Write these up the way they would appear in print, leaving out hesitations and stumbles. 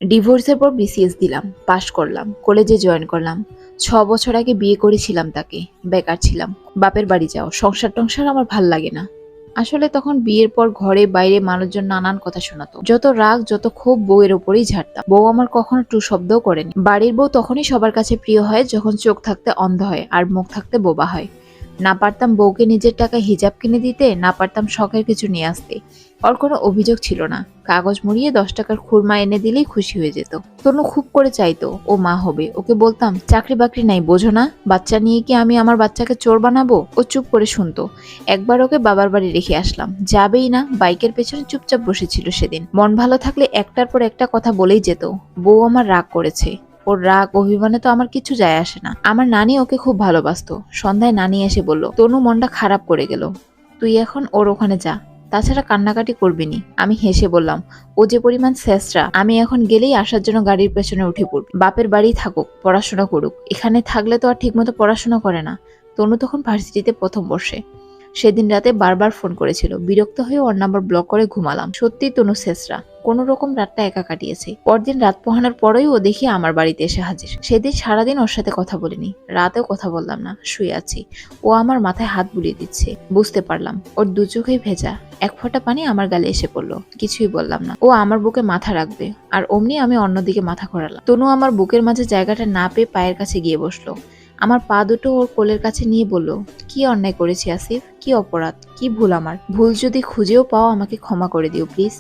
ডিভোর্সের পর বিসিএস দিলাম, পাশ করলাম, কলেজে জয়েন করলাম। 6 বছর আগে বিয়ে করেছিলাম তাকে। বেকার ছিলাম। বাপের বাড়ি যাও, সংসার-টংসার আমার ভাল লাগে না। আসলে তখন বিয়ের পর ঘরে বাইরে মানুষজন নানান কথা শোনাতো। যত রাগ যত ক্ষোভ বউয়ের ওপরেই ঝাড়তাম। বউ আমার কখনো টু শব্দও করেনি। বাড়ির বউ তখনই সবার কাছে প্রিয় হয় যখন চোখ থাকতে অন্ধ হয় আর মুখ থাকতে বোবা হয়। না পারতাম বউকে নিজের টাকায় হিজাব কিনে দিতে, না পারতাম শখের কিছু নিয়ে আসতে। ওর কোনো অভিযোগ ছিল না। কাগজ মুড়িয়ে 10 টাকার খুরমা এনে দিলেই খুশি হয়ে যেত। তনু খুব করে চাইতো ও মা হবে। ওকে বলতাম চাকরি বাকরি নাই বোঝো না, বাচ্চা নিয়ে কি আমি আমার বাচ্চাকে চোর বানাবো? ও চুপ করে শুনতো। একবার ওকে বাবার বাড়ি রেখে আসলাম, যাবেই না। বাইকের পেছনে চুপচাপ বসেছিল সেদিন। মন ভালো থাকলে একটার পর একটা কথা বলেই যেত। বউ আমার রাগ করেছে। ওর রাগ অভিমানে তো আমার কিছু যায় আসে না। আমার নানি ওকে খুব ভালোবাসতো। সন্ধ্যায় নানি এসে বলল, তনু মনটা খারাপ করে গেল, তুই এখন ওর ওখানে যা, তাছাড়া কান্নাকাটি করবিনি। আমি হেসে বললাম, ও যে পরিমাণ ছেঁচড়া, আমি এখন গেলেই আসার জন্য গাড়ির পেছনে উঠে পড়ব। বাপের বাড়ি থাকুক, পড়াশোনা করুক, এখানে থাকলে তো আর ঠিকমতো পড়াশোনা করে না। তনু তখন ভার্সিটিতে প্রথম বর্ষে। সেদিন রাতে বারবার ফোন করেছিল। বিরক্ত হয়ে ওর নাম্বার ব্লক করে ঘুমালাম। সত্যি তনু ছেঁচড়া। কোনো রকম রাতটা একা কাটিয়েছে। পরদিন রাত পোহানোর পরেই ও দেখি আমার বাড়িতে এসে হাজির। সেদিন সারাদিন ওর সাথে কথা বলিনি, রাতেও কথা বললাম না, শুয়ে আছি। ও আমার মাথায় হাত বুলিয়ে দিচ্ছে। বুঝতে পারলাম ওর দু চোখেই ভেজা। এক ফোঁটা পানি আমার গালে এসে পড়লো। কিছুই বললাম না। ও আমার বুকে মাথা রাখবে, আর অমনি আমি অন্যদিকে মাথা ঘোরালাম। তনু আমার বুকের মাঝে জায়গাটা না পেয়ে পায়ের কাছে গিয়ে বসলো। আমার পা দুটো ওর কোলের কাছে নিয়ে বলল, কি অন্যায় করেছি আসিফ? কি অপরাধ? কি ভুল আমার? ভুল যদি খুঁজেও পাও আমাকে ক্ষমা করে দিও প্লিজ।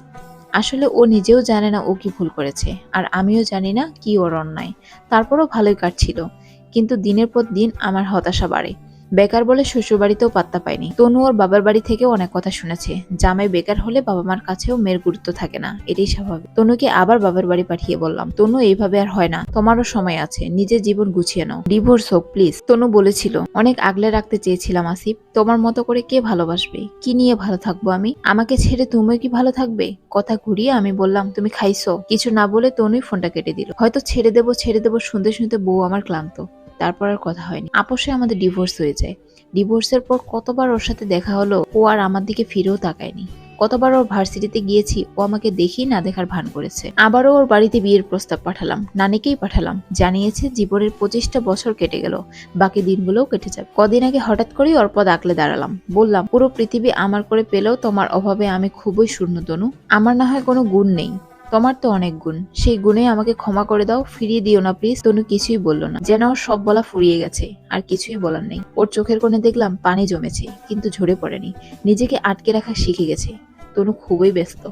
আসলে ও নিজেও জানে না ও কি ভুল করেছে, আর আমিও জানি না কি ওর অন্যায়। তারপরও ভালোই কাটছিল, কিন্তু দিনের পর দিন আমার হতাশা বাড়ে। বেকার বলে শ্বশুরবাড়িতেও পাত্তা পায়নি। তনু ওর বাবার বাড়ি থেকে অনেক কথা শুনেছে। জামাই বেকার হলে বাবা মার কাছেও মেয়ের গুরুত্ব থাকে না, এটাই স্বাভাবিক। তনুকে আবার বাবার বাড়ি পাঠিয়ে বললাম, তনু এইভাবে আর হয় না, তোমারও সময় আছে, নিজের জীবন গুছিয়ে নাও, ডিভোর্স হোক প্লিজ। তনু বলেছিল, অনেক আগলে রাখতে চেয়েছিলাম আসিফ, তোমার মতো করে কে ভালোবাসবে? কি নিয়ে ভালো থাকবো আমি? আমাকে ছেড়ে তুমিও কি ভালো থাকবে? কথা ঘুরিয়ে আমি বললাম, তুমি খাইছো? কিছু না বলে তনুই ফোনটা কেটে দিল। হয়তো ছেড়ে দেবো শুনতে শুনতে বউ আমার ক্লান্ত। তারপর আর কথা হয়নি। আপোষে আমাদের ডিভোর্স হয়ে যায়। ডিভোর্সের পর কতবার ওর সাথে দেখা হলো, ও আর আমার দিকে ফিরেও তাকায়নি। কতবার ওর ভার্সিটিতে গিয়েছি, ও আমাকে দেখেই না দেখার ভান করেছে। আবারও ওর বাড়িতে বিয়ের প্রস্তাব পাঠালাম, নানিকেই পাঠালাম। জানিয়েছে জীবনের 25টা বছর কেটে গেল, বাকি দিনগুলোও কেটে যাবে। কদিন আগে হঠাৎ করেই ওর পদ আঁকলে দাঁড়ালাম। বললাম, পুরো পৃথিবী আমার করে পেলেও তোমার অভাবে আমি খুবই শূন্য তনু। আমার না হয় কোনো গুণ নেই, তোমার তো অনেক গুণ। সেই গুণে আমাকে ক্ষমা করে দাও, ফিরিয়ে দিও না প্লিজ। তনু কিছুই বলল না, যেন ওর সব বলা ফুরিয়ে গেছে, আর কিছুই বলার নেই। ওর চোখের কোণে দেখলাম পানি জমেছে, কিন্তু ঝরে পড়েনি। নিজেকে আটকে রাখা শিখে গেছে। তনু খুবই ব্যস্ত।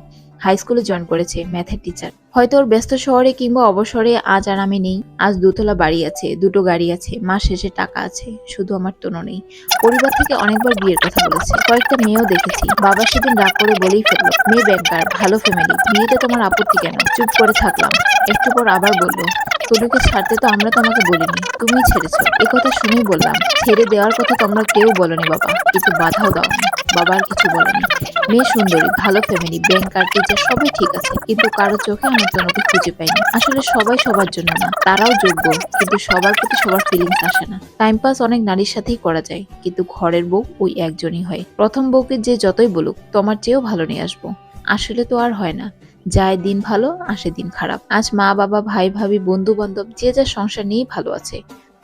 হাই স্কুলে জয়েন করেছে, ম্যাথের টিচার। হয়তো ওর ব্যস্ত শহরে কিংবা অবসরে আজ আর আমি নেই। আজ 2 তলা বাড়ি আছে, 2টো গাড়ি আছে, মাস শেষে টাকা আছে, শুধু আমার তনু নেই। পরিবার থেকে অনেকবার বিয়ের কথা বলেছে, কয়েকটা মেয়েও দেখেছি। বাবা সেদিন রাগ করে বলেই ফেললো, মেয়ে ব্যাংকার, ভালো ফ্যামিলি, বিয়েতে তোমার আপত্তি কেন? চুপ করে থাকলাম। একটু পর আবার বলল, তনুকে ছাড়তে তো আমরা তোমাকে বলিনি, তুমিই ছেড়েছো। কথা শুনেই বললাম, ছেড়ে দেওয়ার কথা তোমরা কেউ বলনি বাবা, কিন্তু বাধাও দাওনি। বাবা আর কিছু বলেনি। মেয়ে সুন্দরী, ভালো ফ্যামিলি, ব্যাংকার, টিচার, সবই ঠিক আছে, কিন্তু কারো চোখে আমার তনুকে খুঁজে পাইনি। আসলে সবাই সবার জন্য না, তারাও যোগ্য, কিন্তু সবার প্রতি সবার ফিলিংস আসে না। টাইম পাস অনেক নারীর সাথেই করা যায়, কিন্তু ঘরের বউ ওই একজনই হয়। প্রথম বউকে যে যতই বলুক তোমার চেয়েও ভালো নিয়ে আসবো, আসলে তো আর হয় না। যায় দিন ভালো, আসে দিন খারাপ। আজ মা বাবা, ভাই ভাবি, বন্ধু বান্ধব যে যার সংসার নিয়েই ভালো আছে।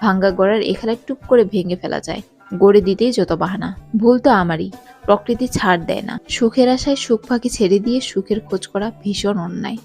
ভাঙ্গা গড়ার এখানে টুক করে ভেঙে ফেলা যায়, গড়ে দিতেই যত বাহানা। ভুল তো আমারই, প্রকৃতি ছাড় দেয় না। সুখের আশায় সুখ ফাঁকি ছেড়ে দিয়ে সুখের খোঁজ করা ভীষণ অন্যায়।